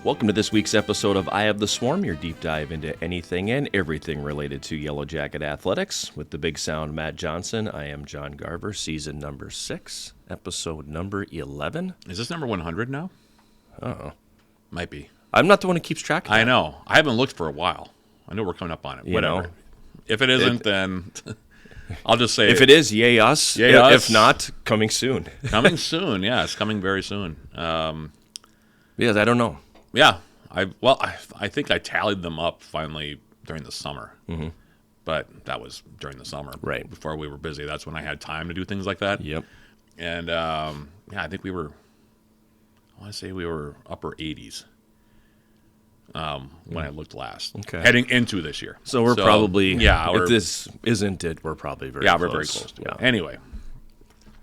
Welcome to this week's episode of Eye of the Swarm, your deep dive into anything and everything related to Yellowjacket athletics. With the big sound, Matt Johnson, I am Jon Garver, season number 6, episode number 11. Is this number 100 now? Uh-oh. Might be. I'm not the one who keeps track of that. I know. I haven't looked for a while. I know we're coming up on it. Whatever. If it isn't, then I'll just say if it is, yay us. Yay us. If not, coming soon. Coming soon. Yeah, it's coming very soon. Yes, I don't know. Yeah. I think I tallied them up finally during the summer. Mm-hmm. But that was during the summer. Right. Before we were busy. That's when I had time to do things like that. Yep. And, I think we were upper 80s when I looked last. Okay. Heading into this year. So we're probably, if this isn't it, we're probably very close. We're very close to it. Anyway.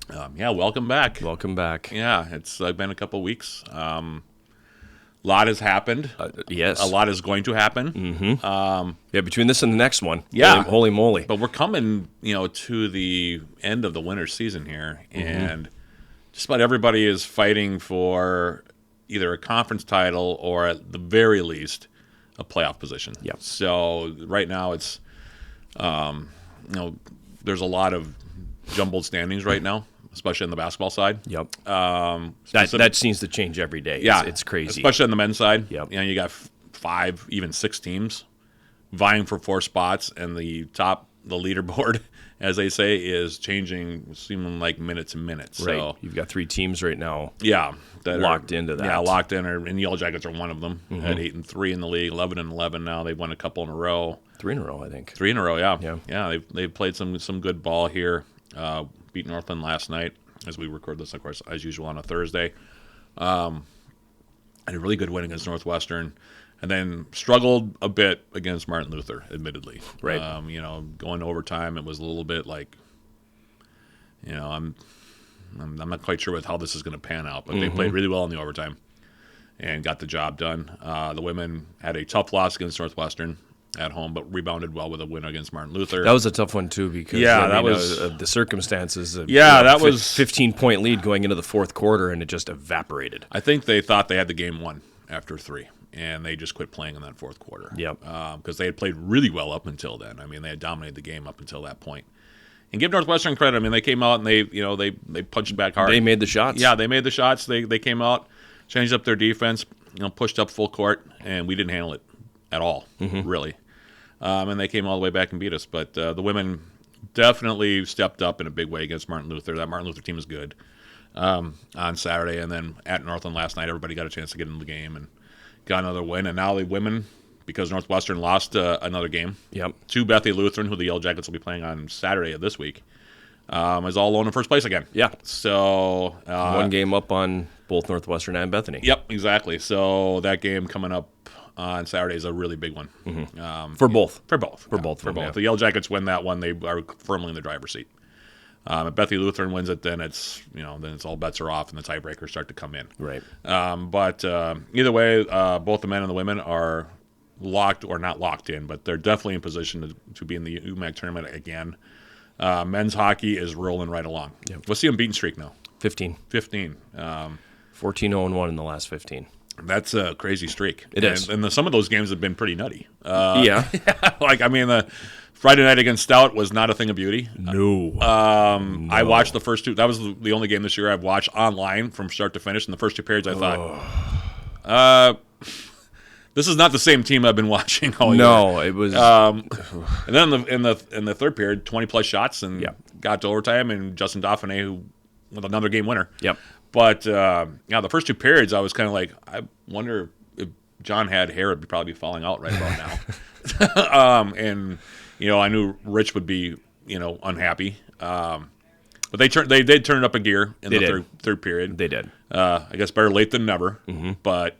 Welcome back. Welcome back. Yeah, it's been a couple weeks. A lot has happened. Yes. A lot is going to happen. Mm-hmm. Between this and the next one. Yeah. Holy moly. But we're coming, to the end of the winter season here, and just about everybody is fighting for either a conference title or at the very least a playoff position. Yep. So right now it's, there's a lot of jumbled standings right now, especially on the basketball side. Yep. That seems to change every day. Yeah. It's crazy. Especially on the men's side. Yep. You got 5, even 6 teams vying for 4 spots, and the leaderboard, as they say, is changing, seeming like minute to minute. Right. So you've got 3 teams right now. Yeah. That locked into that. Yeah, locked in. And Yellowjackets are one of them. At 8-3 in the league, 11-11 now. They've won a couple in a row. 3 in a row, I think. 3 in a row, yeah. Yeah. Yeah, they've played some good ball here. Beat Northland last night, as we record this, of course, as usual on a Thursday. And a really good win against Northwestern. And then struggled a bit against Martin Luther, admittedly. Right. Going to overtime, it was a little bit like, I'm not quite sure with how this is going to pan out, but they played really well in the overtime and got the job done. The women had a tough loss against Northwestern at home, but rebounded well with a win against Martin Luther. That was a tough one too, because that was the circumstances. That was 15-point lead going into the fourth quarter, and it just evaporated. I think they thought they had the game won after 3, and they just quit playing in that fourth quarter. Yep. Because they had played really well up until then. I mean, they had dominated the game up until that point. And give Northwestern credit. I mean, they came out and they punched back hard. They made the shots. Yeah, they made the shots. They came out, changed up their defense, pushed up full court, and we didn't handle it at all, really. And they came all the way back and beat us. But the women definitely stepped up in a big way against Martin Luther. That Martin Luther team is good on Saturday. And then at Northland last night, everybody got a chance to get in the game and got another win. And now the women, because Northwestern lost another game to Bethany Lutheran, who the Yellowjackets will be playing on Saturday of this week, is all alone in first place again. Yeah. So 1 game up on both Northwestern and Bethany. Yep, exactly. So that game coming up on Saturday is a really big one. For both. For both. For both. Yeah. The Yellowjackets win that one, they are firmly in the driver's seat. If Bethany Lutheran wins it, then it's all bets are off and the tiebreakers start to come in. Right. But either way, both the men and the women are locked or not locked in, but they're definitely in position to be in the UMAC tournament again. Men's hockey is rolling right along. Yep. What's the unbeaten streak now? 15. 14-0-1 in the last 15. That's a crazy streak. It is. And some of those games have been pretty nutty. Yeah. The Friday night against Stout was not a thing of beauty. No. I watched the first 2. That was the only game this year I've watched online from start to finish. In the first 2 periods, I thought, this is not the same team I've been watching all year. No, it was. And then in the third period, 20-plus shots and got to overtime, and Justin Dauphiné with another game winner. Yep. But the first 2 periods, I was kind of like, I wonder if John had hair, it'd probably be falling out right about now. And I knew Rich would be unhappy. But they did turn it up a gear in the third period. They did. I guess better late than never. But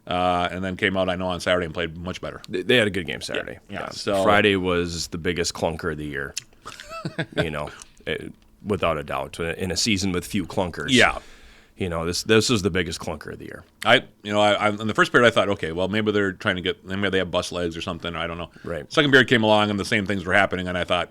and then came out, I know, on Saturday and played much better. They had a good game Saturday. Yeah. So Friday was the biggest clunker of the year. Without a doubt, in a season with few clunkers. Yeah. This was the biggest clunker of the year. I in the first period I thought, okay, well maybe they're trying to maybe they have bust legs or something. I don't know. Right. Second period came along and the same things were happening, and I thought,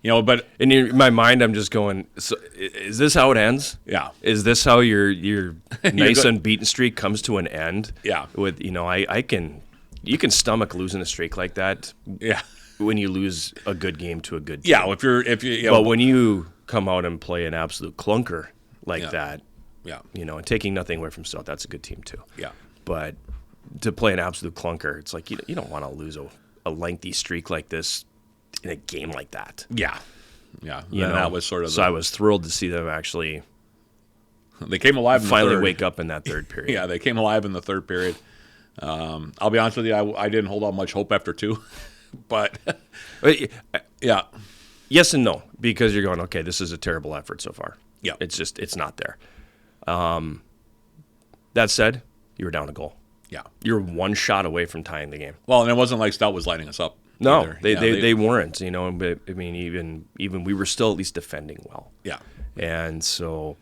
But in my mind, I'm just going, so is this how it ends? Yeah. Is this how your nice unbeaten streak comes to an end? Yeah. With, you can stomach losing a streak like that. Yeah. When you lose a good game to a good team. Yeah. But when you come out and play an absolute clunker like that, yeah. And taking nothing away from Stout, that's a good team too. Yeah. But to play an absolute clunker, it's like you don't want to lose a lengthy streak like this in a game like that. Yeah. Yeah. That was sort of. So I was thrilled to see them actually. They came alive. Finally in the third. wake up in that third period. Yeah, they came alive in the third period. I'll be honest with you, I didn't hold out much hope after 2, but yeah. Yes and no, because you're going, okay, this is a terrible effort so far. Yeah. It's not there. That said, you were down a goal. Yeah. You're one shot away from tying the game. Well, and it wasn't like Stout was lighting us up. No, either. they weren't, but I mean, even we were still at least defending well. Yeah. And so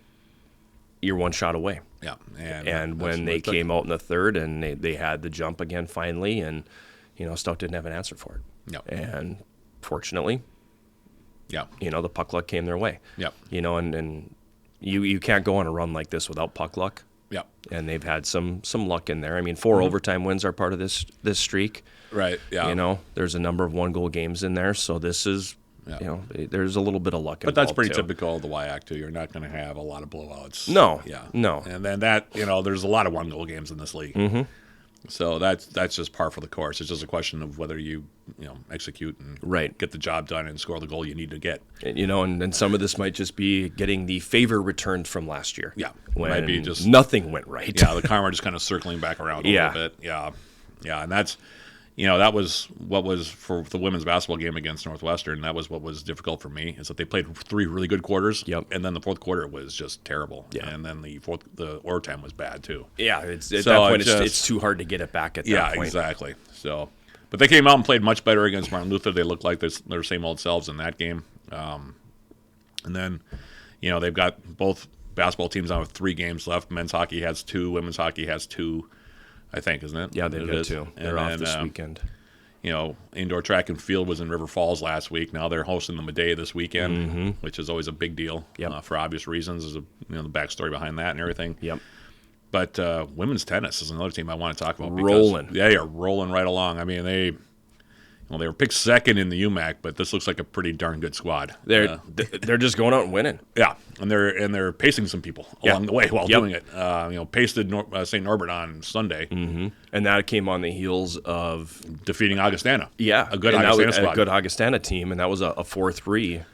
you're one shot away. Yeah. And when they came out in the third and they had the jump again finally, and, Stout didn't have an answer for it. Yeah. And fortunately, yeah, the puck luck came their way. Yeah. And you can't go on a run like this without puck luck. Yeah. And they've had some luck in there. I mean, 4 overtime wins are part of this streak. Right. Yeah. There's a number of 1-goal games in there, so this is, there's a little bit of luck involved. But that's pretty too. typical of the WIAC too. You're not going to have a lot of blowouts. No. Yeah. No. And then that, there's a lot of 1-goal games in this league. Mm-hmm. So that's just par for the course. It's just a question of whether you execute and get the job done and score the goal you need to get. And some of this might just be getting the favor returned from last year. Yeah, when might be just nothing went right. Yeah, the karma just kind of circling back around a little bit. Yeah, and that's that was what was for the women's basketball game against Northwestern. That was what was difficult for me, is that they played 3 really good quarters. Yep. And then the fourth quarter was just terrible. Yeah. And then the overtime was bad too. Yeah, at that point it's too hard to get it back at that point. Yeah, exactly. So, but they came out and played much better against Martin Luther. They looked like their same old selves in that game. And then, they've got both basketball teams on with 3 games left. Men's hockey has 2. Women's hockey has 2. I think, isn't it? Yeah, they've got 2. They're off this weekend. Indoor track and field was in River Falls last week. Now they're hosting the Medea this weekend, which is always a big deal for obvious reasons. There's the backstory behind that and everything. Yep. But women's tennis is another team I want to talk about. Rolling. They are rolling right along. I mean, they were picked second in the UMAC, but this looks like a pretty darn good squad. They're just going out and winning. Yeah, and they're pacing some people along the way while doing it. Pasted St. Norbert on Sunday, and that came on the heels of defeating Augustana. Yeah, a good Augustana squad. A good Augustana team, and that was a 4-3.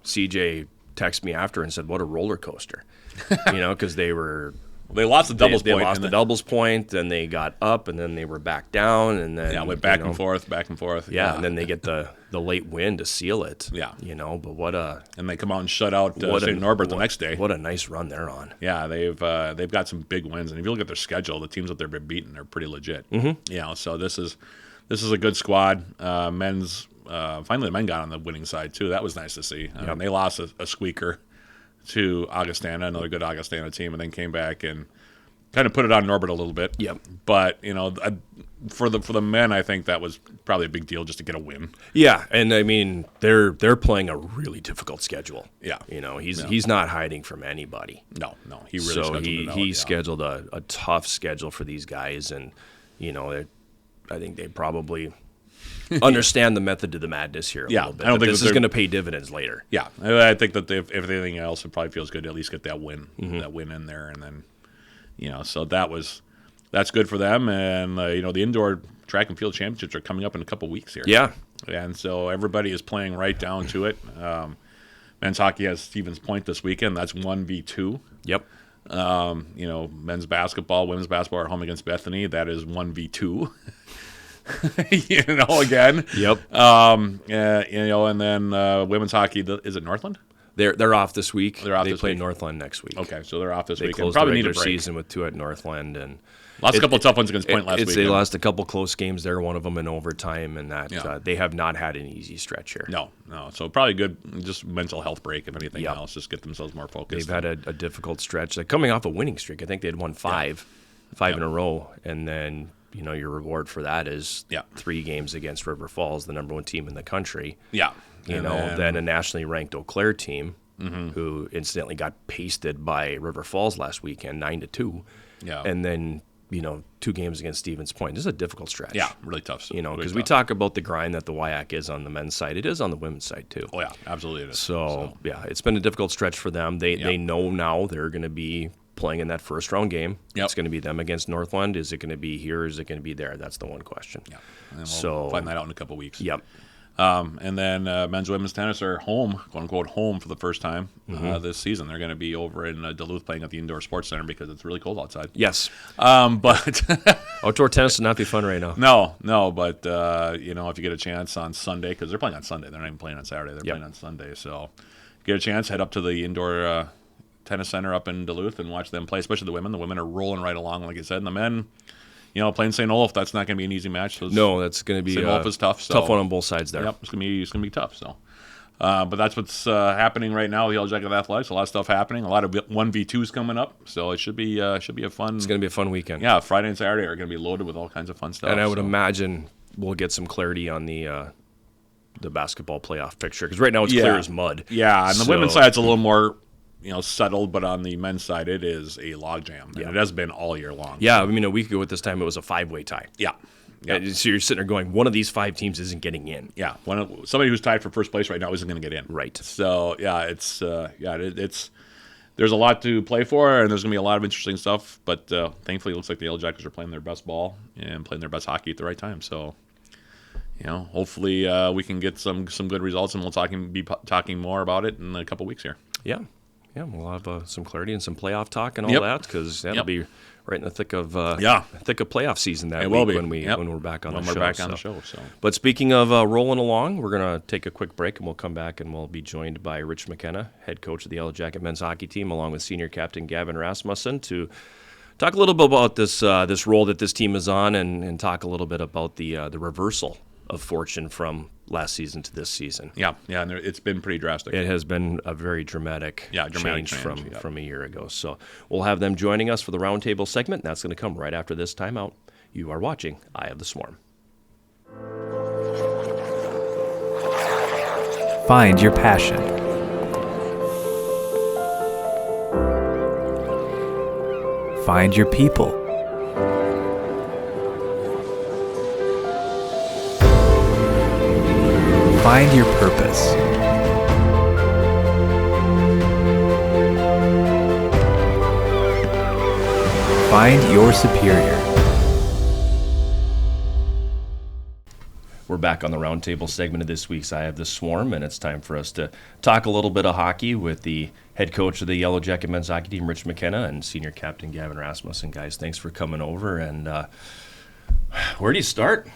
CJ texted me after and said, "What a roller coaster," because they were. They lost the doubles point. They lost the doubles point, then they got up, and then they were back down, and then went back and forth. Yeah, and then they get the late win to seal it. Yeah, but and they come out and shut out St. Norbert the next day. What a nice run they're on. Yeah, they've got some big wins, and if you look at their schedule, the teams that they've been beaten are pretty legit. Mm-hmm. So this is a good squad. Men's finally the men got on the winning side too. That was nice to see. They lost a squeaker to Augustana, another good Augustana team, and then came back and kind of put it on Norbert a little bit. Yep. But for the men, I think that was probably a big deal just to get a win. Yeah, and I mean they're playing a really difficult schedule. Yeah. He's not hiding from anybody. No, he really scheduled it out. He scheduled a tough schedule for these guys, and I think they probably understand the method to the madness here a little bit. I don't think this is going to pay dividends later. Yeah, I think that if anything else, it probably feels good to at least get that win, in there, and then, so that's good for them. And the indoor track and field championships are coming up in a couple weeks here. Yeah, and so everybody is playing right down to it. Men's hockey has Stevens Point this weekend. That's 1v2. Yep. Men's basketball, women's basketball are home against Bethany. That is 1v2. Again. Yep. And then women's hockey, is it Northland? They're off this week. They play week. Northland next week. Okay, so they're off this week. They closed probably the need a regular break. season with 2 at Northland, and lost a couple of tough ones against Point last week. They lost a couple close games there, one of them in overtime, and that they have not had an easy stretch here. No. So probably good, just mental health break, if anything else, just get themselves more focused. They've had a difficult stretch. They're coming off a winning streak. I think they had won 5 in a row, and then your reward for that is 3 games against River Falls, the number 1 team in the country. Yeah. than a nationally ranked Eau Claire team who incidentally got pasted by River Falls last weekend, 9-2. Yeah. And then, 2 games against Stevens Point. This is a difficult stretch. Yeah, really tough. Because we talk about the grind that the WIAC is on the men's side. It is on the women's side, too. Oh, yeah, absolutely it is. So, it's been a difficult stretch for them. They know now they're going to be playing in that first-round game. Yep. It's going to be them against Northland. Is it going to be here? Is it going to be there? That's the one question. Yeah, and we'll find that out in a couple of weeks. Yep. And then men's women's tennis are home, quote-unquote home, for the first time this season. They're going to be over in Duluth playing at the Indoor Sports Center because it's really cold outside. Yes. But outdoor tennis would not be fun right now. No, but, if you get a chance on Sunday, because they're playing on Sunday. They're not even playing on Saturday. They're playing on Sunday. So get a chance, head up to the Indoor Tennis Center up in Duluth and watch them play, especially the women. The women are rolling right along, like I said. And the men, playing St. Olaf, that's not going to be an easy match. No, that's going to be St. Olaf is tough. So. Tough one on both sides there. Yep, it's going to be tough. So, but that's what's happening right now with Yellowjacket Athletics. A lot of stuff happening. A lot of 1v2s coming up. So it should be a fun. It's going to be a fun weekend. Yeah, Friday and Saturday are going to be loaded with all kinds of fun stuff. And I would imagine we'll get some clarity on the basketball playoff picture because right now it's clear as mud. Yeah, and the women's side's a little more. Settled, but on the men's side, it is a logjam, and it has been all year long. Yeah, a week ago at this time, it was a 5-way tie. Yeah. So you're sitting there going, one of these 5 teams isn't getting in. Yeah, somebody who's tied for first place right now isn't going to get in. Right. So it's there's a lot to play for, and there's going to be a lot of interesting stuff. But thankfully, it looks like the Yellowjackets are playing their best ball and playing their best hockey at the right time. So. Hopefully we can get some good results, and we'll be talking more about it in a couple weeks here. Yeah. Yeah, we'll have some clarity and some playoff talk and all that because that'll be right in the thick of playoff season that week when we're back on the show. So. But speaking of rolling along, we're going to take a quick break and we'll come back and we'll be joined by Rich McKenna, head coach of the Yellowjacket men's hockey team, along with senior captain Gavin Rasmussen to talk a little bit about this role that this team is on and talk a little bit about the reversal of fortune from last season to this season. Yeah, and it's been pretty drastic. It has been a very dramatic change from a year ago. So we'll have them joining us for the roundtable segment, and that's going to come right after this timeout. You are watching Eye of the Swarm. Find your passion. Find your people. Find your purpose. Find your superior. We're back on the roundtable segment of this week's Eye of the Swarm, and it's time for us to talk a little bit of hockey with the head coach of the Yellowjacket men's hockey team, Rich McKenna, and senior captain Gavin Rasmussen. Guys, thanks for coming over. And where do you start?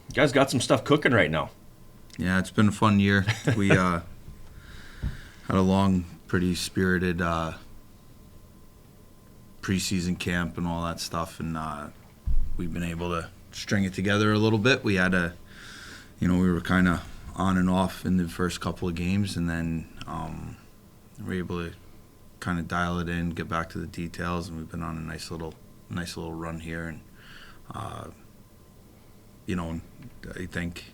You guys got some stuff cooking right now. Yeah, it's been a fun year. We had a long, pretty spirited preseason camp and all that stuff, and we've been able to string it together a little bit. We had we were kind of on and off in the first couple of games, and then we were able to kind of dial it in, get back to the details, and we've been on a nice little run here. And I think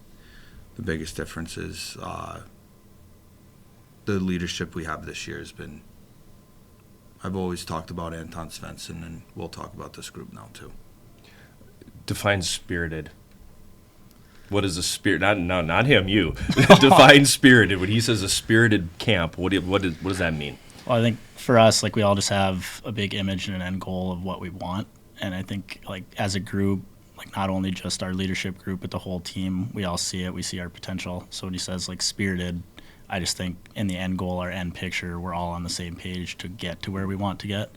the biggest difference is the leadership we have this year has been. I've always talked about Anton Svensson, and we'll talk about this group now too. Define spirited. What is a spirit? Not him. You define spirited. When he says a spirited camp, what does that mean? Well, I think for us, we all just have a big image and an end goal of what we want, and I think as a group, not only just our leadership group, but the whole team, we all see it. We see our potential. So when he says spirited, I just think in the end goal, our end picture, we're all on the same page to get to where we want to get.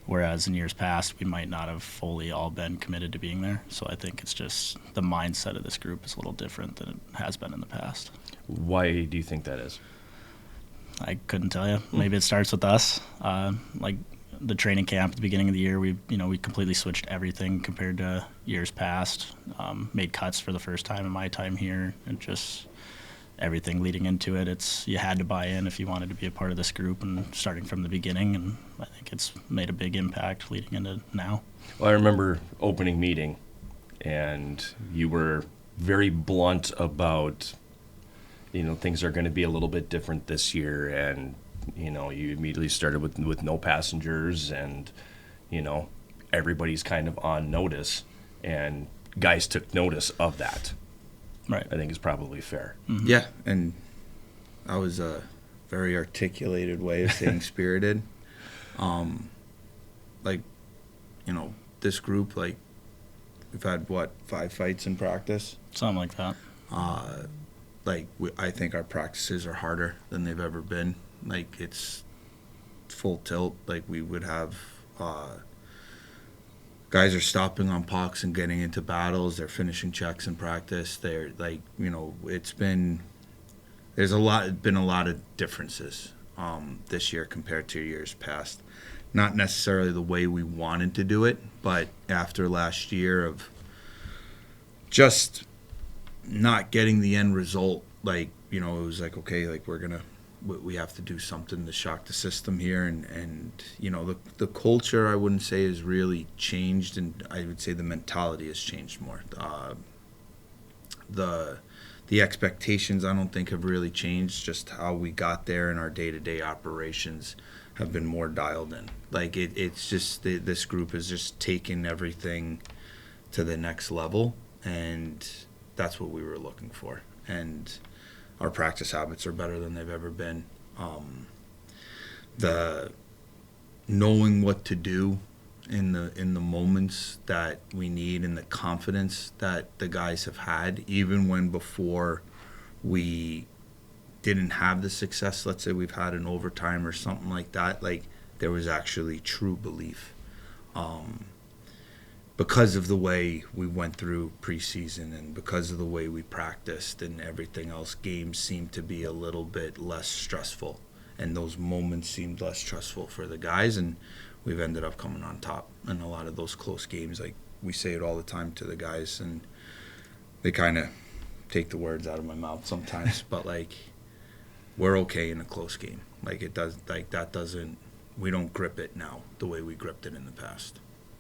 Whereas in years past, we might not have fully all been committed to being there. So I think it's just the mindset of this group is a little different than it has been in the past. Why do you think that is? I couldn't tell you. Maybe it starts with us. The training camp at the beginning of the year, we completely switched everything compared to years past. Made cuts for the first time in my time here, and just everything leading into it. You had to buy in if you wanted to be a part of this group, and starting from the beginning. And I think it's made a big impact leading into now. Well, I remember opening meeting, and you were very blunt about things are going to be a little bit different this year, and you immediately started with no passengers, and everybody's kind of on notice, and guys took notice of that. Right. I think is probably fair. Mm-hmm. Yeah, and that was a very articulated way of saying spirited. This group, we've had, 5 fights in practice? Something like that. I think our practices are harder than they've ever been. It's full tilt. We would have guys are stopping on pucks and getting into battles. They're finishing checks in practice. They're it's been there's been a lot of differences this year compared to years past. Not necessarily the way we wanted to do it, but after last year of just not getting the end result, it was okay, we have to do something to shock the system here, and the culture, I wouldn't say has really changed, and I would say the mentality has changed more. The expectations, I don't think, have really changed. Just how we got there in our day-to-day operations have been more dialed in. It's just this group has just taken everything to the next level, and that's what we were looking for. And our practice habits are better than they've ever been. The knowing what to do in the moments that we need, and the confidence that the guys have had, even when before we didn't have the success, let's say we've had an overtime or something like that, there was actually true belief. Because of the way we went through preseason, and because of the way we practiced and everything else, games seemed to be a little bit less stressful, and those moments seemed less stressful for the guys, and we've ended up coming on top in a lot of those close games. We say it all the time to the guys, and they kind of take the words out of my mouth sometimes, but we're okay in a close game. We don't grip it now the way we gripped it in the past.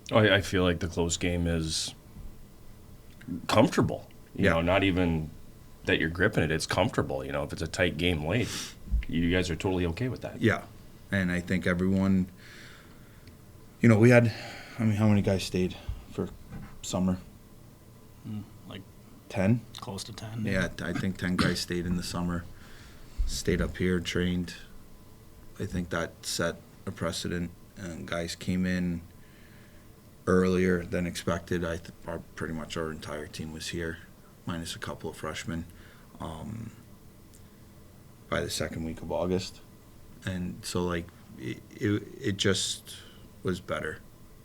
I feel like the close game is comfortable. Not even that you're gripping it, it's comfortable. If it's a tight game late, you guys are totally okay with that. Yeah, and I think everyone, we had, how many guys stayed for summer? 10? Close to 10. Yeah, I think 10 guys stayed in the summer, stayed up here, trained. I think that set a precedent, and guys came in earlier than expected. Pretty much our entire team was here, minus a couple of freshmen, by the second week of August. And so, it just was better,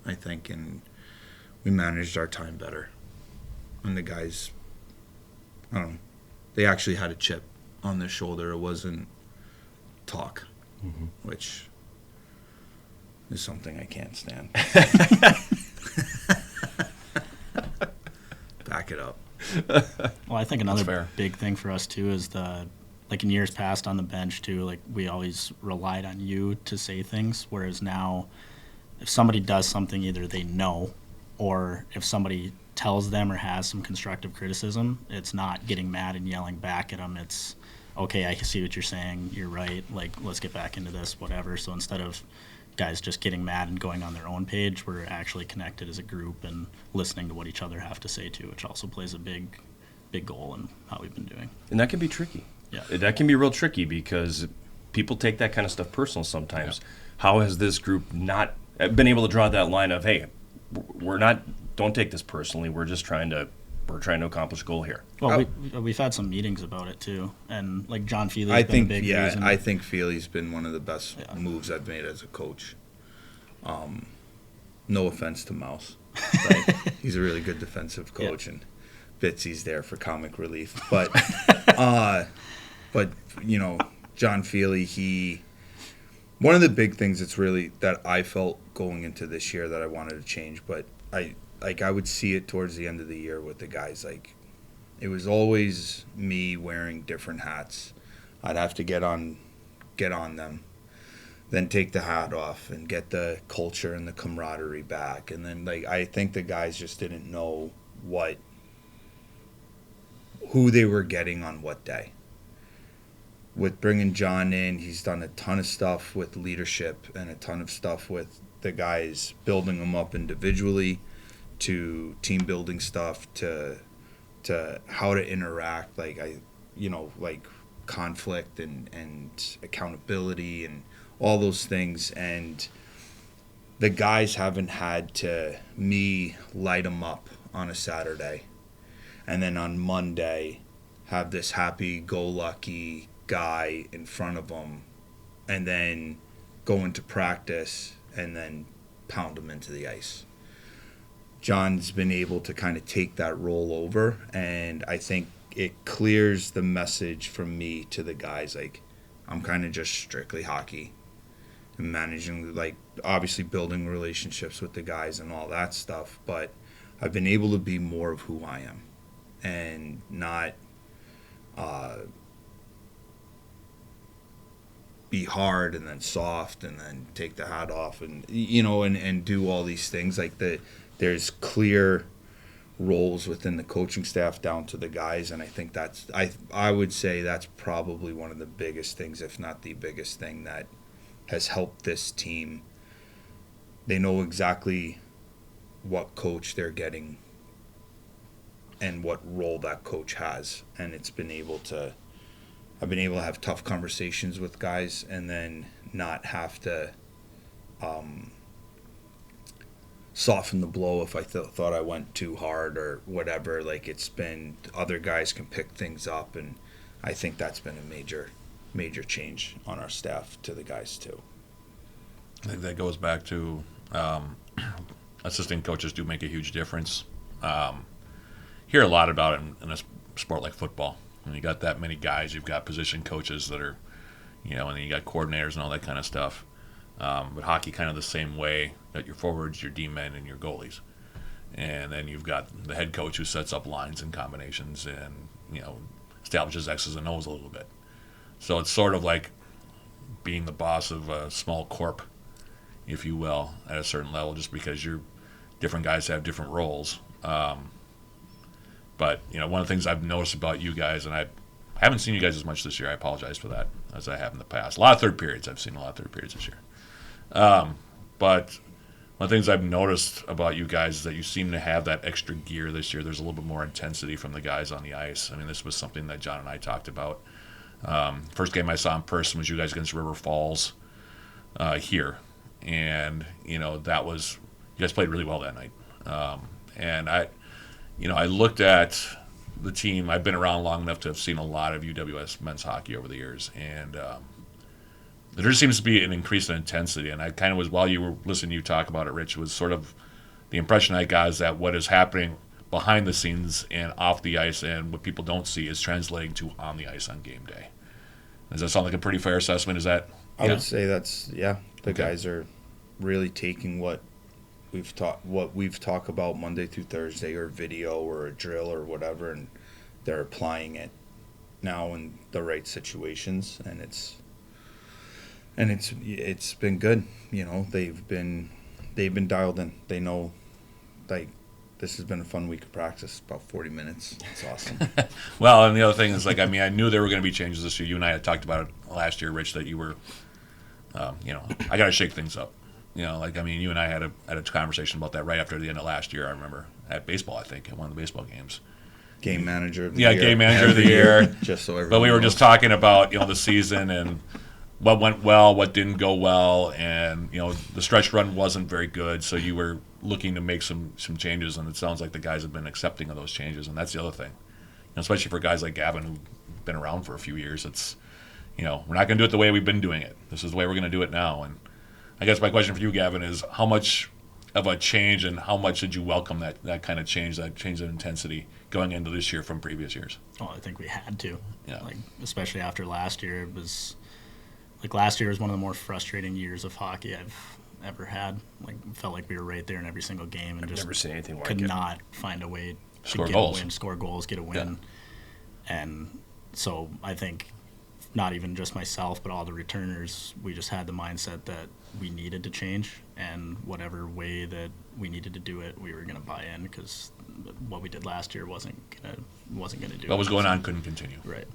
I think, and we managed our time better. And the guys, I don't know, they actually had a chip on their shoulder. It wasn't talk, which is something I can't stand. Back it up. Well, I think another big thing for us too is in years past on the bench too, we always relied on you to say things, whereas now if somebody does something, either they know, or if somebody tells them or has some constructive criticism, it's not getting mad and yelling back at them. It's, okay, I see what you're saying, you're right, let's get back into this, whatever. So instead of guys just getting mad and going on their own page, we're actually connected as a group and listening to what each other have to say too, which also plays a big goal in how we've been doing. And that can be tricky. Yeah. That can be real tricky because people take that kind of stuff personal sometimes. Yeah. How has this group not been able to draw that line of, hey, don't take this personally, we're trying to accomplish a goal here? Well, we've had some meetings about it too, and John Feely's been a big reason. I think Feely's been one of the best moves I've made as a coach. No offense to Mouse, he's a really good defensive coach, and Bitsy's there for comic relief. But John Feely, one of the big things that I felt going into this year that I wanted to change, but I would see it towards the end of the year with the guys. It was always me wearing different hats. I'd have to get on them, then take the hat off and get the culture and the camaraderie back. And then I think the guys just didn't know who they were getting on what day. with bringing Jon in, he's done a ton of stuff with leadership and a ton of stuff with the guys, building them up individually, to team building stuff, to how to interact, like conflict and accountability and all those things. And the guys haven't had to light them up on a Saturday, and then on Monday have this happy-go-lucky guy in front of them, and then go into practice and then pound them into the ice. Jon's been able to kind of take that role over, and I think it clears the message from me to the guys. Like, I'm kind of just strictly hockey and managing, like, obviously building relationships with the guys and all that stuff, but I've been able to be more of who I am and not be hard and then soft and then take the hat off and and do all these things. Like, there's clear roles within the coaching staff down to the guys, and I think that's I would say that's probably one of the biggest things, if not the biggest thing, that has helped this team. They know exactly what coach they're getting and what role that coach has, and I've been able to have tough conversations with guys and then not have to soften the blow if I thought I went too hard or whatever. Like, it's been, other guys can pick things up, and I think that's been a major change on our staff to the guys too. I think that goes back to assistant coaches do make a huge difference. Hear a lot about it in a sport like football. When you got that many guys, you've got position coaches that are, and then you got coordinators and all that kind of stuff. But hockey kind of the same way, that your forwards, your D-men, and your goalies. And then you've got the head coach who sets up lines and combinations and, establishes X's and O's a little bit. So it's sort of like being the boss of a small corp, if you will, at a certain level, just because different guys have different roles. But, one of the things I've noticed about you guys, and I haven't seen you guys as much this year, I apologize for that, as I have in the past. A lot of third periods. I've seen a lot of third periods this year. But one of the things I've noticed about you guys is that you seem to have that extra gear this year. There's a little bit more intensity from the guys on the ice. I mean, this was something that Jon and I talked about. First game I saw in person was you guys against River Falls here. And, that was, you guys played really well that night. And I looked at the team. I've been around long enough to have seen a lot of UWS men's hockey over the years, and there just seems to be an increase in intensity. And I kind of was, while you were listening to you talk about it, Rich, was sort of the impression I got is that what is happening behind the scenes and off the ice and what people don't see is translating to on the ice on game day. Does that sound like a pretty fair assessment? Is that? I would say that's, the okay. Guys are really taking what we've talked about Monday through Thursday, or video or a drill or whatever, and they're applying it now in the right situations, and it's been good. They've been dialed in. They know, like, this has been a fun week of practice, about 40 minutes. It's awesome. Well, and the other thing is, like, I knew there were going to be changes this year. You and I had talked about it last year, Rich, that you were, I got to shake things up. You and I had a conversation about that right after the end of last year. I remember at baseball, I think, at one of the baseball games. Game manager of the year. Yeah, game manager of the year. Just so everyone But we were knows. just talking about, the season and what went well, what didn't go well, and, the stretch run wasn't very good, so you were looking to make some changes, and it sounds like the guys have been accepting of those changes, and that's the other thing. Especially for guys like Gavin, who've been around for a few years, it's, we're not going to do it the way we've been doing it. This is the way we're going to do it now. And I guess my question for you, Gavin, is how much of a change and how much did you welcome that kind of change, that change in intensity going into this year from previous years? Oh, I think we had to. Yeah. Like, especially after last year, it was like last year was one of the more frustrating years of hockey I've ever had. Like, felt like we were right there in every single game and I've just never seen anything like could it. not find a way to Score get goals. a win, score goals, get a win. Yeah. And so I think not even just myself, but all the returners, we just had the mindset that we needed to change, and whatever way that we needed to do it, we were going to buy in, because what we did last year wasn't gonna do. What was going on couldn't continue. Right.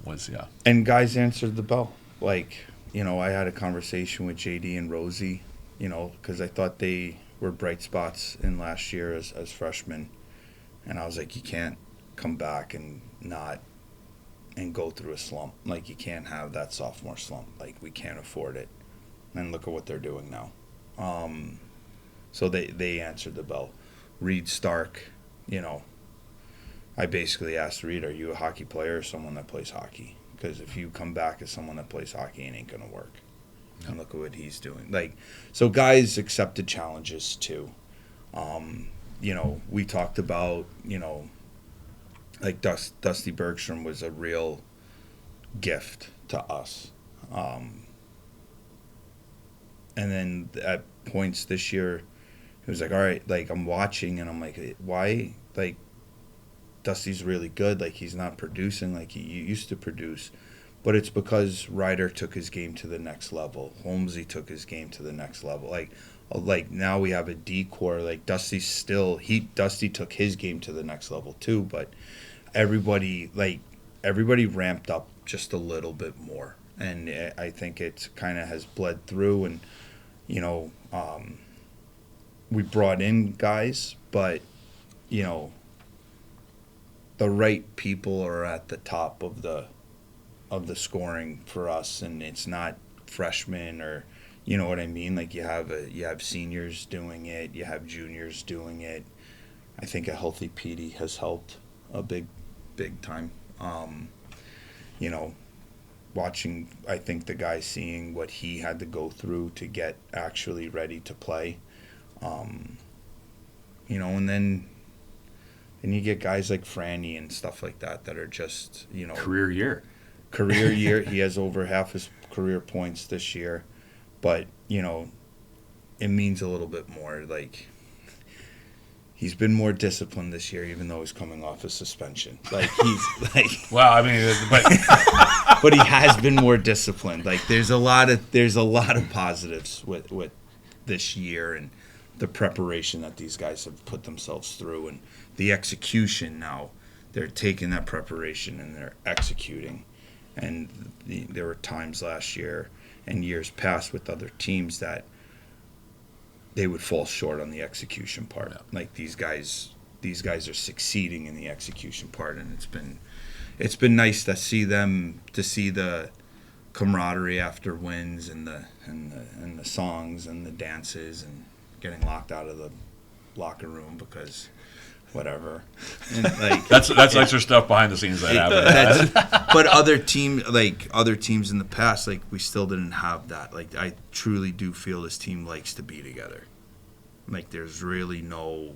And guys answered the bell. Like, I had a conversation with JD and Rosie, because I thought they were bright spots in last year as freshmen. And I was like, you can't come back and go through a slump. Like, you can't have that sophomore slump. Like, we can't afford it. And look at what they're doing now. So they answered the bell. Reed Stark, I basically asked Reed, are you a hockey player or someone that plays hockey? Because if you come back as someone that plays hockey, it ain't going to work. No. And look at what he's doing. Like, so guys accepted challenges too. We talked about, like Dusty Bergstrom was a real gift to us. And then at points this year, it was like, all right, like I'm watching and I'm like, why? Like, Dusty's really good. Like, he's not producing like he used to produce. But it's because Ryder took his game to the next level. Holmesy took his game to the next level. Like now we have a D-core. Like, Dusty took his game to the next level too. But everybody ramped up just a little bit more. And I think it kind of has bled through. And, we brought in guys, but, the right people are at the top of the scoring for us, and it's not freshmen or, you know what I mean? Like, you have seniors doing it, you have juniors doing it. I think a healthy PD has helped a big time. Watching, I think the guy seeing what he had to go through to get actually ready to play, and then you get guys like Franny and stuff like that are just, Career year. He has over half his career points this year, but it means a little bit more. Like, he's been more disciplined this year, even though he's coming off a suspension. Like, he's like, well, I mean, but he has been more disciplined. Like, there's a lot of positives with this year and the preparation that these guys have put themselves through, and the execution now. They're taking that preparation and they're executing. And there were times last year and years past with other teams that they would fall short on the execution part. Yeah. Like, these guys are succeeding in the execution part, and it's been nice to see the camaraderie after wins and the songs and the dances and getting locked out of the locker room because whatever. And like, that's extra stuff behind the scenes that happens. But other teams in the past, like, we still didn't have that. Like, I truly do feel this team likes to be together. Like, there's really no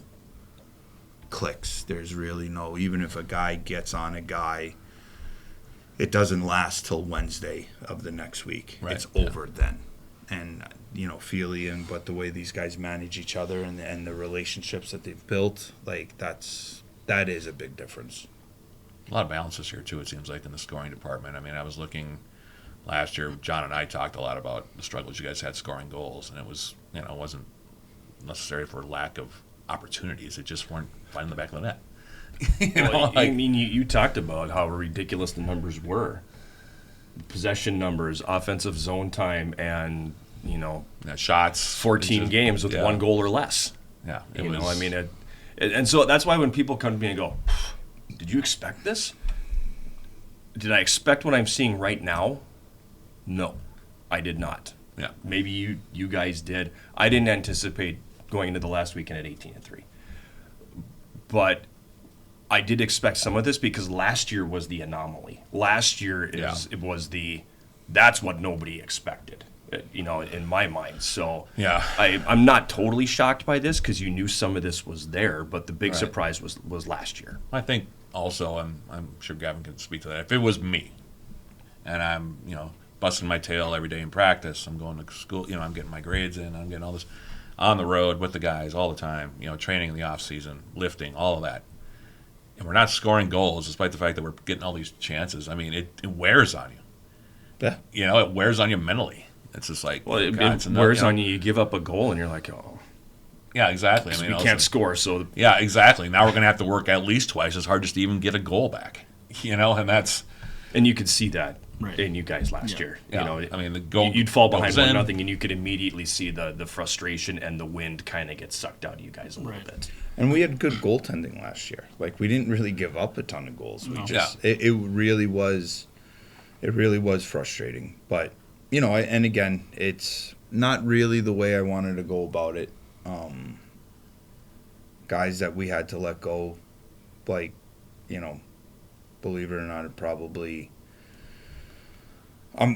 clicks. There's really no, even if a guy gets on a guy, it doesn't last till Wednesday of the next week. Right. It's over then. And, Feely but the way these guys manage each other and the relationships that they've built, like, that is a big difference. A lot of balance this year, too, it seems like, in the scoring department. I mean, I was looking last year, John and I talked a lot about the struggles you guys had scoring goals, and it was, it wasn't necessary for lack of opportunities. It just weren't finding the back of the net. You talked about how ridiculous the numbers were. Possession numbers, offensive zone time, and, shots. 14 games with one goal or less. Yeah. And so that's why when people come to me and go, did you expect this? Did I expect what I'm seeing right now? No, I did not. Yeah. Maybe you guys did. I didn't anticipate going into the last weekend at 18-3. But I did expect some of this because last year was the anomaly. Last year it was that's what nobody expected, in my mind. So yeah. I'm not totally shocked by this because you knew some of this was there, but the big surprise was last year. I think also, I'm sure Gavin can speak to that. If it was me and I'm, busting my tail every day in practice, I'm going to school, I'm getting my grades in, I'm getting all this on the road with the guys all the time, training in the off season, lifting, all of that. And we're not scoring goals despite the fact that we're getting all these chances. I mean, it wears on you. Yeah. It wears on you mentally. It's just like, it wears on you. You give up a goal and you're like, oh, Yeah, exactly. We can't score, so yeah, exactly. Now we're going to have to work at least twice as hard just to even get a goal back. And that's and you could see that Right. in you guys last year. yeah. I mean, the goal you'd fall behind goes in. 1-0, and you could immediately see the frustration and the wind kind of get sucked out of you guys a little Right. bit. And we had good goaltending last year. Like, we didn't really give up a ton of goals. We just it really was frustrating. But and again, it's not really the way I wanted to go about it. Guys that we had to let go, like, believe it or not, it probably. I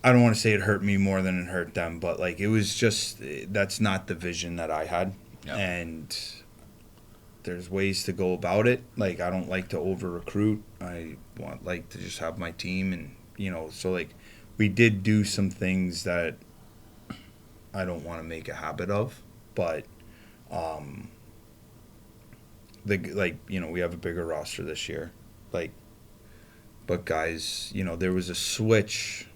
don't want to say it hurt me more than it hurt them, but like it was just that's not the vision that I had, and there's ways to go about it. Like, I don't like to over recruit. I like to just have my team, and so like we did do some things that I don't want to make a habit of, but we have a bigger roster this year, like. But guys, there was a switch.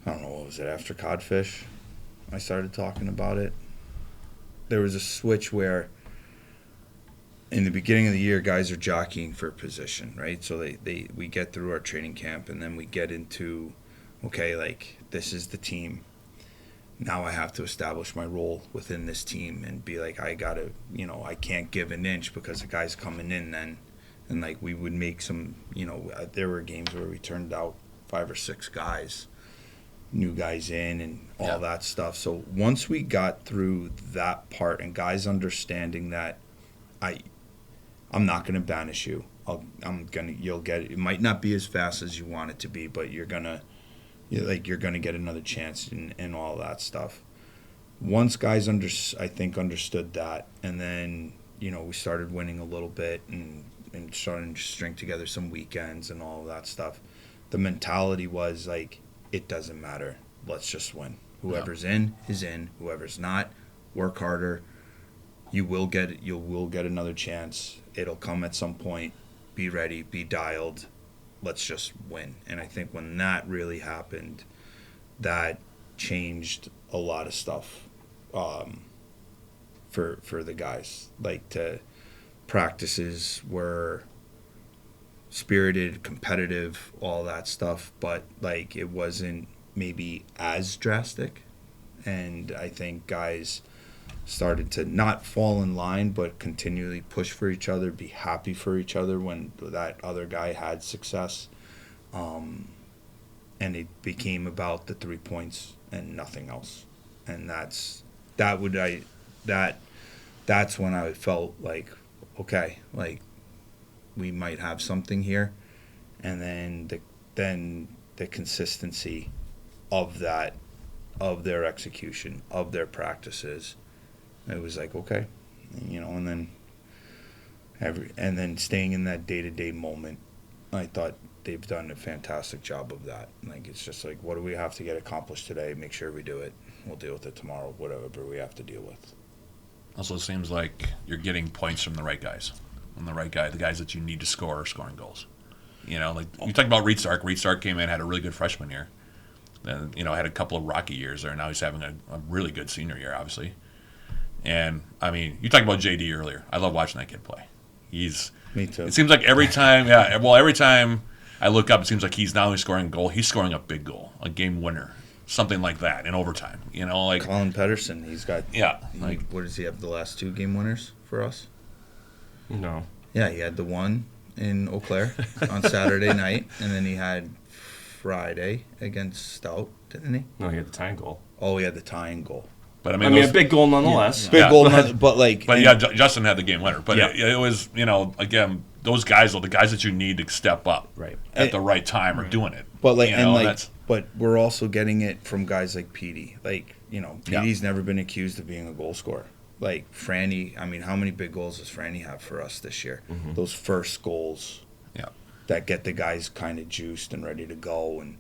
I don't know, what was it, after Codfish? I started talking about it. There was a switch where in the beginning of the year, guys are jockeying for position, right? So we get through our training camp, and then we get into, okay, like, this is the team. Now I have to establish my role within this team and be like, I can't give an inch because the guy's coming in then. And, like, we would make some, there were games where we turned out 5 or 6 guys, new guys in and all that stuff. So once we got through that part and guys understanding that I'm not going to banish you. You'll get it. It might not be as fast as you want it to be, but you're going to get another chance and all that stuff. Once guys understood that, and then, we started winning a little bit and starting to string together some weekends and all of that stuff. The mentality was like, it doesn't matter. Let's just win. Whoever's in is in. Whoever's not, work harder. You will get another chance. It'll come at some point. Be ready. Be dialed. Let's just win. And I think when that really happened, that changed a lot of stuff for the guys. Like, practices were spirited, competitive, all that stuff, but like it wasn't maybe as drastic. And I think guys started to not fall in line, but continually push for each other, be happy for each other when that other guy had success. And it became about the 3 points and nothing else. And that's when I felt like, okay, like we might have something here. And then the consistency of their execution, of their practices, it was like, okay, and then staying in that day-to-day moment, I thought they've done a fantastic job of that. Like, it's just like, what do we have to get accomplished today? Make sure we do it. We'll deal with it tomorrow, whatever we have to deal with. Also, it seems like you're getting points from the right guys. From the right guy, the guys that you need to score are scoring goals. Like you talked about Reed Stark. Reed Stark came in, had a really good freshman year. Then, had a couple of rocky years there. Now he's having a really good senior year, obviously. And, I mean, you talked about JD earlier. I love watching that kid play. Me too. It seems like every time I look up, it seems like he's not only scoring a goal, he's scoring a big goal, a game winner, something like that in overtime. Like Colin Pedersen, he's got what does he have, the last 2 game winners for us? No. Yeah, he had the one in Eau Claire on Saturday night, and then he had Friday against Stout, didn't he? No, he had the tying goal. Oh, he had the tying goal. But I mean, a big goal nonetheless. Big goal, but like. But Justin had the game winner. But it was, again, those guys are the guys that you need to step up at the right time are doing it. But but we're also getting it from guys like Petey. Like, Petey's never been accused of being a goal scorer. Like Franny, I mean, how many big goals does Franny have for us this year? Mm-hmm. Those first goals that get the guys kind of juiced and ready to go. And,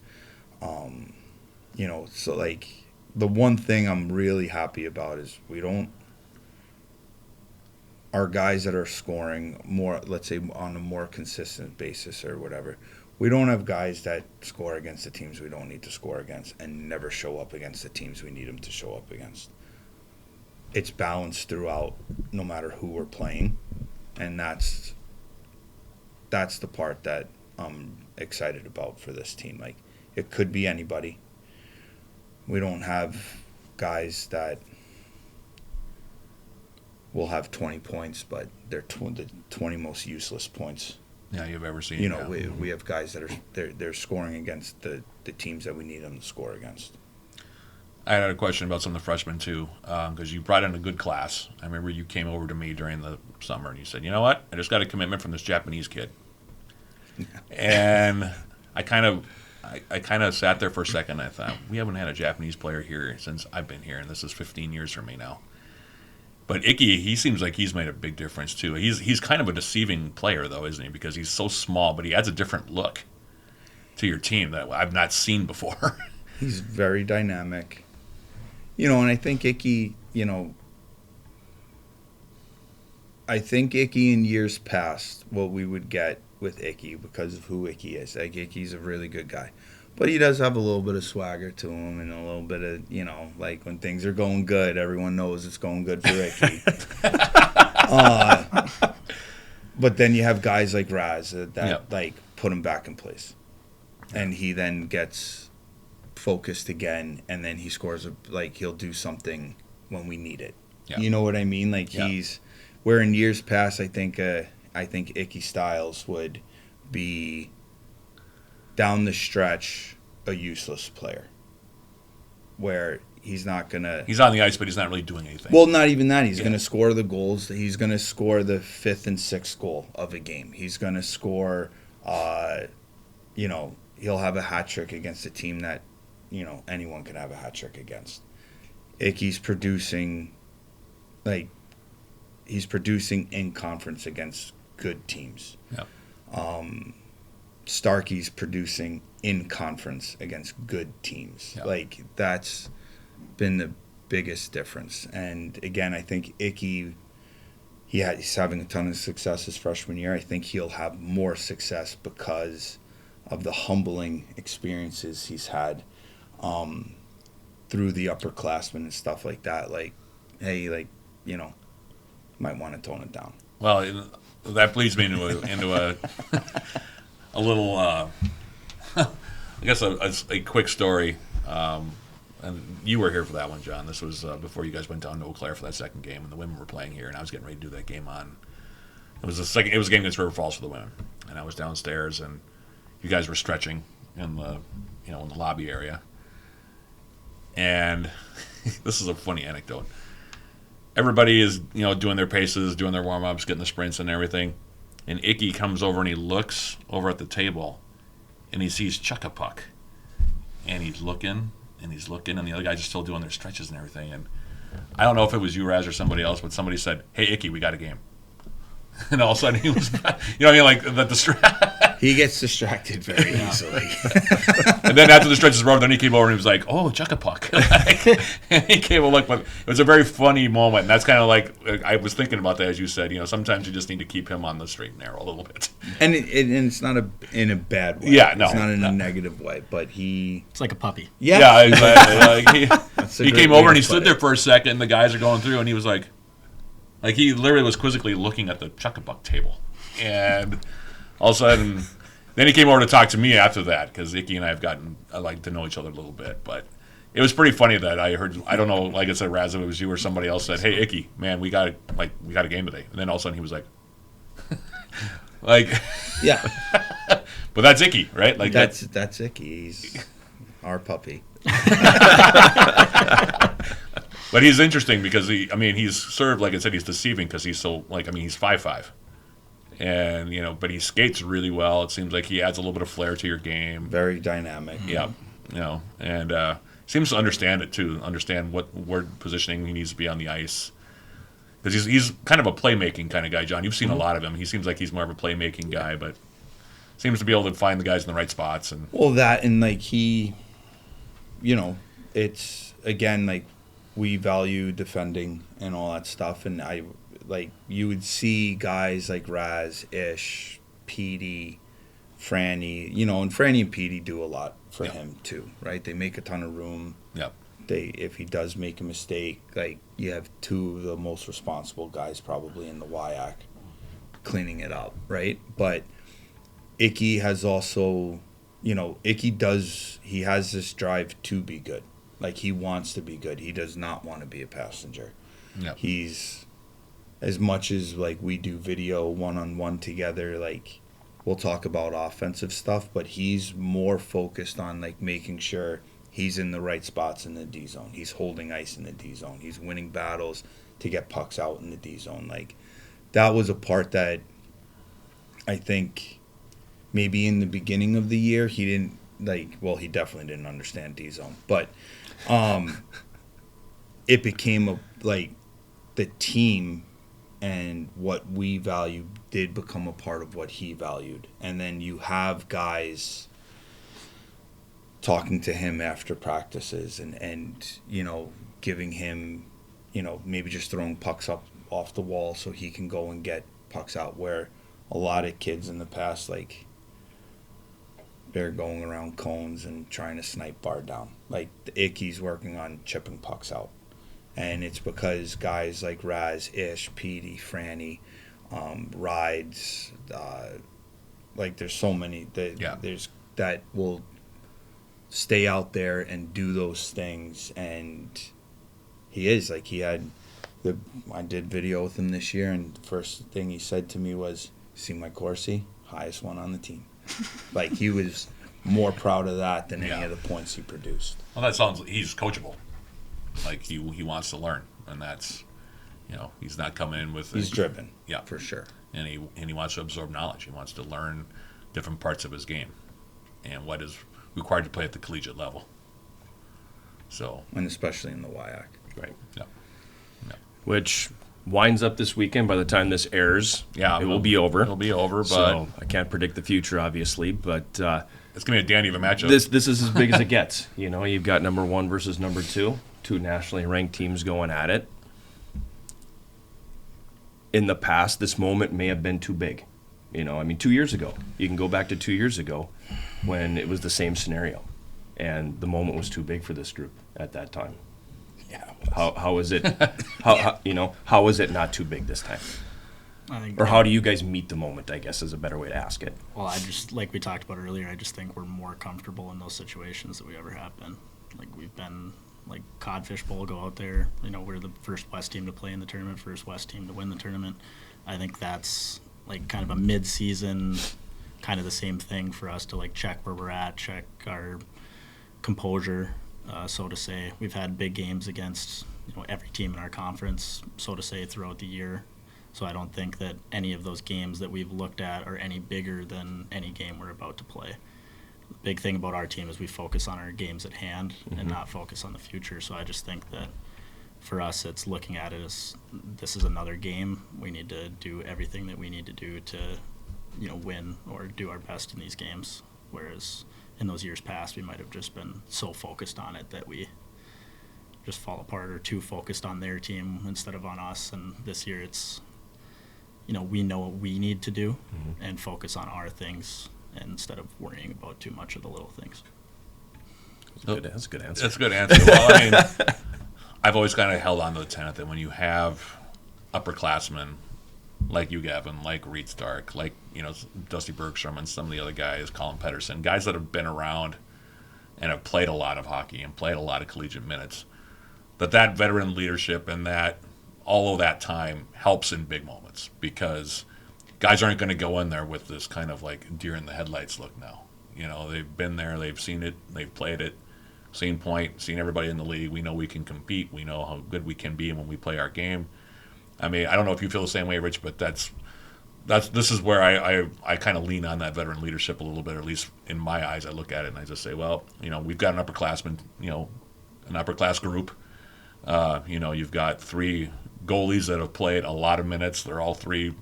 so like the one thing I'm really happy about is our guys that are scoring more, let's say on a more consistent basis or whatever, we don't have guys that score against the teams we don't need to score against and never show up against the teams we need them to show up against. it's balanced throughout, no matter who we're playing, and that's the part that I'm excited about for this team. Like, it could be anybody. We don't have guys that will have 20 points, but they're the 20 most useless points. Yeah, you've ever seen. You know, we have guys that are they're scoring against the teams that we need them to score against. I had a question about some of the freshmen too, because you brought in a good class. I remember you came over to me during the summer and you said, "You know what? I just got a commitment from this Japanese kid," and I kind of sat there for a second. And I thought, we haven't had a Japanese player here since I've been here, and this is 15 years for me now. But Icky, he seems like he's made a big difference too. He's kind of a deceiving player though, isn't he? Because he's so small, but he adds a different look to your team that I've not seen before. He's very dynamic. You know, and I think Icky, you know, I think Icky in years past, what we would get with Icky because of who Icky is. Like, Icky's a really good guy. But he does have a little bit of swagger to him and a little bit of, you know, like when things are going good, everyone knows it's going good for Icky. But then you have guys like Raz that like, put him back in place. And he then gets focused again, and then he scores he'll do something when we need it. Yeah. You know what I mean? Like, where in years past I think Icky Styles would be down the stretch a useless player, where he's not gonna. He's on the ice, but he's not really doing anything. Well, not even that. He's gonna score the goals. He's gonna score the 5th and 6th goal of a game. He's gonna score. You know, he'll have a hat trick against a team that, you know, anyone can have a hat trick against. Icky's producing, like, he's producing in conference against good teams. Yeah. Starkey's producing in conference against good teams. Yeah. Like, that's been the biggest difference. And again, I think Icky, he's having a ton of success his freshman year. I think he'll have more success because of the humbling experiences he's had through the upperclassmen and stuff like that. Like, hey, like, you know, might want to tone it down. Well, that leads me into a little, I guess a quick story. And you were here for that one, John. This was before you guys went down to Eau Claire for that second game, and the women were playing here, and I was getting ready to do that game on. It was a game against River Falls for the women, and I was downstairs, and you guys were stretching in the lobby area. And this is a funny anecdote. Everybody is, doing their paces, doing their warm-ups, getting the sprints and everything. And Icky comes over and he looks over at the table and he sees Chuck-a-Puck. And he's looking, and the other guys are still doing their stretches and everything. And I don't know if it was you, Raz, or somebody else, but somebody said, "Hey, Icky, we got a game." And all of a sudden he was, he gets distracted very easily. And then after the stretches were over, then he came over and he was like, "Oh, Chuck-a-Puck." And he came a look, but it was a very funny moment. And that's kind of like, I was thinking about that as you said, sometimes you just need to keep him on the straight and narrow a little bit. And it's not in a bad way. Yeah, no. It's not in a negative way, but it's like a puppy. Yeah, exactly. He came over and he stood there for a second, the guys are going through, and he was like he literally was quizzically looking at the Chuck-a-Puck table. And all of a sudden, then he came over to talk to me after that, because Icky and I have gotten to know each other a little bit. But it was pretty funny that I heard, I don't know, like I said, Raz, if it was you or somebody else said, "Hey, Icky, man, we got a game today." And then all of a sudden he was like, yeah. But that's Icky, right? Like that's Icky. He's our puppy. But he's interesting because he's sort of, like I said, he's deceiving because he's so, he's 5'5". And, but he skates really well. It seems like he adds a little bit of flair to your game. Very dynamic. Yeah. And seems to understand it, too. Understand what word positioning he needs to be on the ice. Because he's kind of a playmaking kind of guy, John. You've seen a lot of him. He seems like he's more of a playmaking guy, but seems to be able to find the guys in the right spots. And well, that and, he, it's, again, we value defending and all that stuff. And you would see guys like Raz, Ish, Petey, Franny, and Franny and Petey do a lot for him too, right? They make a ton of room. Yep. if he does make a mistake, like, you have two of the most responsible guys probably in the WIAC cleaning it up, right? But Icky has also, he has this drive to be good. Like, he wants to be good. He does not want to be a passenger. Yep. He's, as much as, like, we do video one-on-one together, like, we'll talk about offensive stuff, but he's more focused on, like, making sure he's in the right spots in the D zone. He's holding ice in the D zone. He's winning battles to get pucks out in the D zone. Like, that was a part that I think maybe in the beginning of the year he didn't, like, well, he definitely didn't understand D zone, but it became the team and what we value did become a part of what he valued. And then you have guys talking to him after practices and giving him, maybe just throwing pucks up off the wall so he can go and get pucks out, where a lot of kids in the past, like, they're going around cones and trying to snipe bar down. Like, the Icky's working on chipping pucks out. And it's because guys like Raz, Ish, Petey, Franny, Rides, like, there's so many there's that will stay out there and do those things. And he is, like, I did video with him this year, and the first thing he said to me was, "See my Corsi? Highest one on the team." Like, he was more proud of that than any of the points he produced. Well, that sounds, he's coachable. Like, he wants to learn, and that's, he's not coming in with. He's driven. Yeah, for sure. And he wants to absorb knowledge. He wants to learn different parts of his game, and what is required to play at the collegiate level. So, and especially in the WIAC, Right. Yeah. Which winds up this weekend. By the time this airs, Yeah, it will be over. It'll be over, but So I can't predict the future, obviously, but it's gonna be a dandy of a matchup. this is as big as it gets. You've got number 1 versus number 2, two nationally ranked teams going at it. In the past, this moment may have been too big. 2 years ago, you can go back to 2 years ago when it was the same scenario, and the moment was too big for this group at that time. Yeah. How is it? How is it not too big this time? I think, Or how do you guys meet the moment, I guess, is a better way to ask it. well, I just, like we talked about earlier, I just think we're more comfortable in those situations than we ever have been. Like, we've been, like, Codfish Bowl, go out there, we're the first West team to play in the tournament, first West team to win the tournament. I think that's, like, kind of a mid-season, kind of the same thing for us to, like, check where we're at, check our composure, so to say. We've had big games against, every team in our conference, so to say, throughout the year. So I don't think that any of those games that we've looked at are any bigger than any game we're about to play. The big thing about our team is we focus on our games at hand and not focus on the future. So I just think that for us, it's looking at it as this is another game. We need to do everything that we need to do to, win or do our best in these games. Whereas in those years past, we might have just been so focused on it that we just fall apart, or too focused on their team instead of on us. And this year it's, we know what we need to do and focus on our things instead of worrying about too much of the little things. That's a good answer. That's a good answer. Well, I've always kind of held on to the tenet that when you have upperclassmen like you, Gavin, like Reed Stark, like, Dusty Bergstrom and some of the other guys, Colin Pedersen, guys that have been around and have played a lot of hockey and played a lot of collegiate minutes, that veteran leadership and that all of that time helps in big moments, because guys aren't going to go in there with this kind of like deer in the headlights look now. They've been there, they've seen it, they've played it, seen point, seen everybody in the league. We know we can compete. We know how good we can be when we play our game. I don't know if you feel the same way, Rich, but this is where I kind of lean on that veteran leadership a little bit, or at least in my eyes. I look at it and I just say, well, we've got an upperclassman, an upper class group. You've got 3 goalies that have played a lot of minutes. They're all 3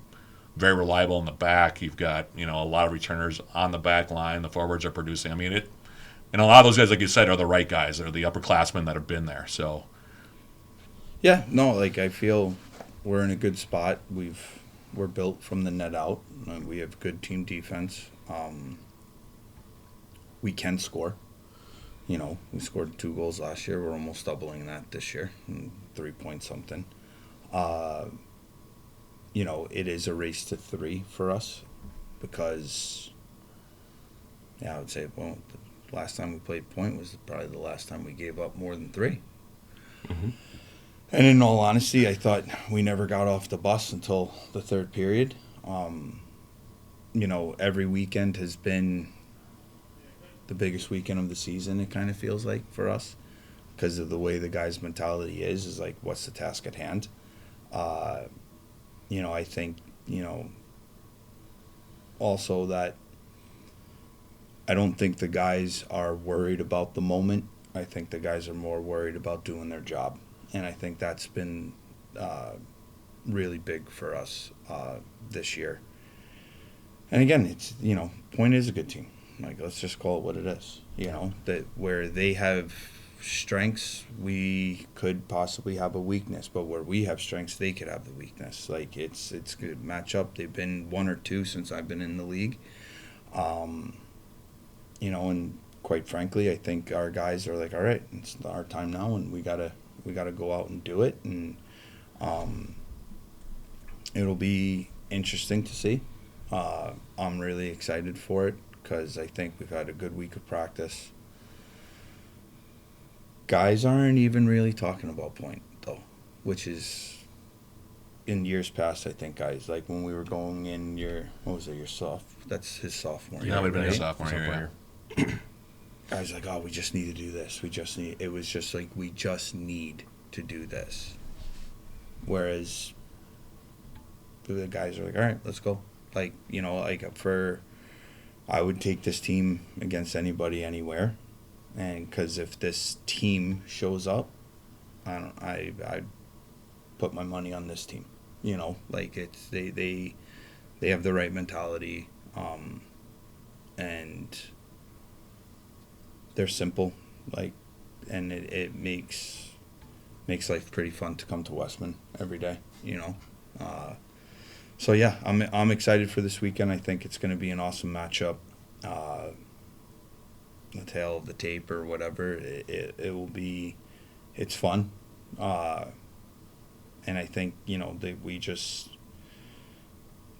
very reliable in the back. You've got, a lot of returners on the back line. The forwards are producing. And a lot of those guys, like you said, are the right guys. They're the upperclassmen that have been there. So, yeah, no, like, I feel we're in a good spot. We're built from the net out. We have good team defense. We can score. we scored 2 goals last year. We're almost doubling that this year, 3 point something. It is a race to 3 for us because, I would say, the last time we played point was probably the last time we gave up more than 3. Mm-hmm. And in all honesty, I thought we never got off the bus until the 3rd period. Every weekend has been the biggest weekend of the season, it kind of feels like for us, because of the way the guys' mentality is like, what's the task at hand? I think, also that I don't think the guys are worried about the moment. I think the guys are more worried about doing their job. And I think that's been really big for us this year. And again, it's, Point is a good team. Like, let's just call it what it is. That where they have strengths, we could possibly have a weakness. But where we have strengths, they could have the weakness. Like, it's a good matchup. They've been 1 or 2 since I've been in the league. And quite frankly, I think our guys are like, all right, it's our time now, and we gotta go out and do it. And it'll be interesting to see. I'm really excited for it, because I think we've had a good week of practice. Guys aren't even really talking about point, though, which is, in years past, I think guys, like when we were going in that's his sophomore year. Yeah, we've been right? his sophomore year. Guys like, we just need to do this. It was just like, we just need to do this. Whereas the guys are like, all right, let's go. I would take this team against anybody, anywhere, and because if this team shows up, I put my money on this team. It's they have the right mentality, and they're simple, and it makes life pretty fun to come to Westman every day. So yeah, I'm excited for this weekend. I think it's going to be an awesome matchup. The tail of the tape or whatever, it will be. It's fun, and I think we just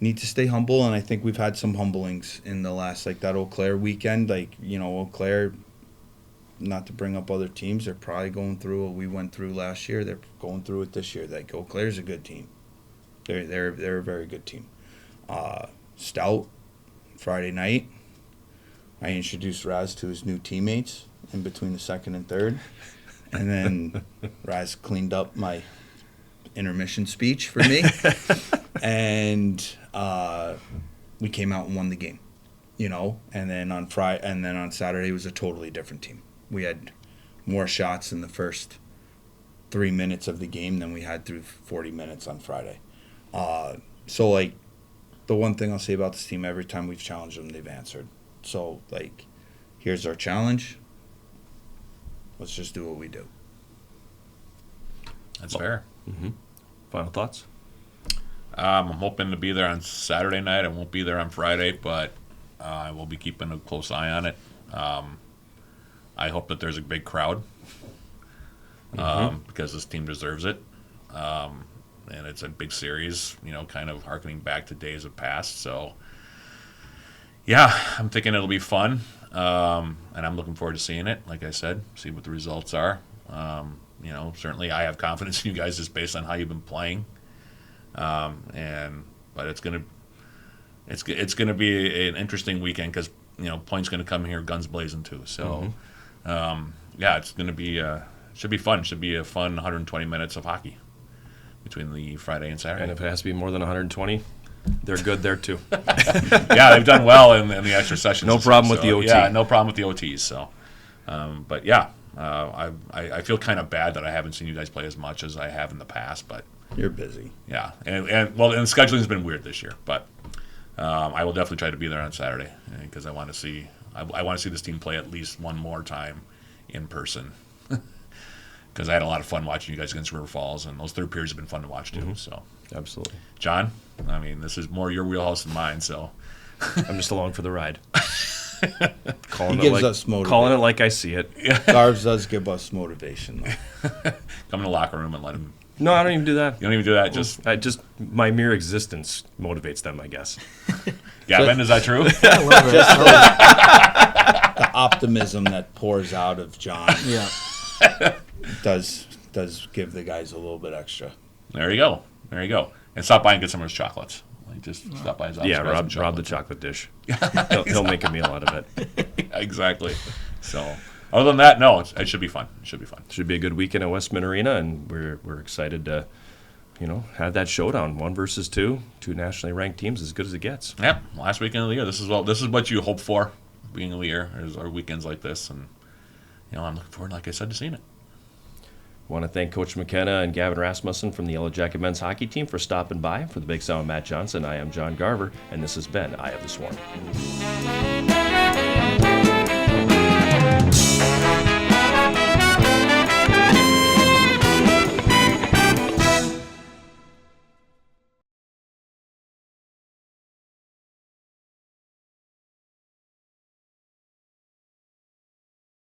need to stay humble. And I think we've had some humblings in the last, that Eau Claire weekend. Eau Claire, not to bring up other teams, they're probably going through what we went through last year. They're going through it this year. Eau Claire's a good team. They're a very good team. Stout, Friday night, I introduced Raz to his new teammates in between the 2nd and 3rd. And then Raz cleaned up my intermission speech for me. And we came out and won the game. And then on Saturday was a totally different team. We had more shots in the first 3 minutes of the game than we had through 40 minutes on Friday. So the one thing I'll say about this team, every time we've challenged them, they've answered. So here's our challenge. Let's just do what we do. That's fair. Mm-hmm. Final thoughts? I'm hoping to be there on Saturday night. I won't be there on Friday, but I will be keeping a close eye on it. I hope that there's a big crowd, because this team deserves it. And it's a big series, kind of harkening back to days of past. So, yeah, I'm thinking it'll be fun, and I'm looking forward to seeing it. Like I said, see what the results are. Certainly I have confidence in you guys just based on how you've been playing. But it's gonna be an interesting weekend because Point's gonna come here guns blazing too. So, it's gonna be should be fun. Should be a fun 120 minutes of hockey between the Friday and Saturday. And if it has to be more than 120, they're good there too. Yeah, they've done well in the extra sessions. No problem with the OT. Yeah, no problem with the OTs. So, but yeah, I feel kind of bad that I haven't seen you guys play as much as I have in the past. But you're busy. Yeah, and the scheduling's been weird this year. But I will definitely try to be there on Saturday because I want to see this team play at least one more time in person. Because I had a lot of fun watching you guys against River Falls, and those third periods have been fun to watch too. So, absolutely, John. This is more your wheelhouse than mine. So, I'm just along for the ride. Calling He it gives like, us motivation. calling it like I see it. Garves does give us motivation, though. Come in the locker room and let him. No, I don't even do that. You don't even do that. Just My mere existence motivates them, I guess. Gavin, is that true? The optimism that pours out of John Yeah. does give the guys a little bit extra. There you go. There you go. And stop by and get some of his chocolates. Like, just stop by his office. Yeah, grab some rob the chocolate dish. He'll make a meal out of it. Exactly. So, other than that, no, it should be fun. It should be fun. Should be a good weekend at Westman Arena, and we're excited to, have that showdown, 1 versus 2 nationally ranked teams, as good as it gets. Yep. Last weekend of the year. This is what you hope for, beginning of the year, is our weekends like this, and I'm looking forward, like I said, to seeing it. I want to thank Coach McKenna and Gavin Rasmussen from the Yellowjacket men's hockey team for stopping by. For the Big Sound Matt Johnson, I am Jon Garver, and this has been Eye of the Swarm.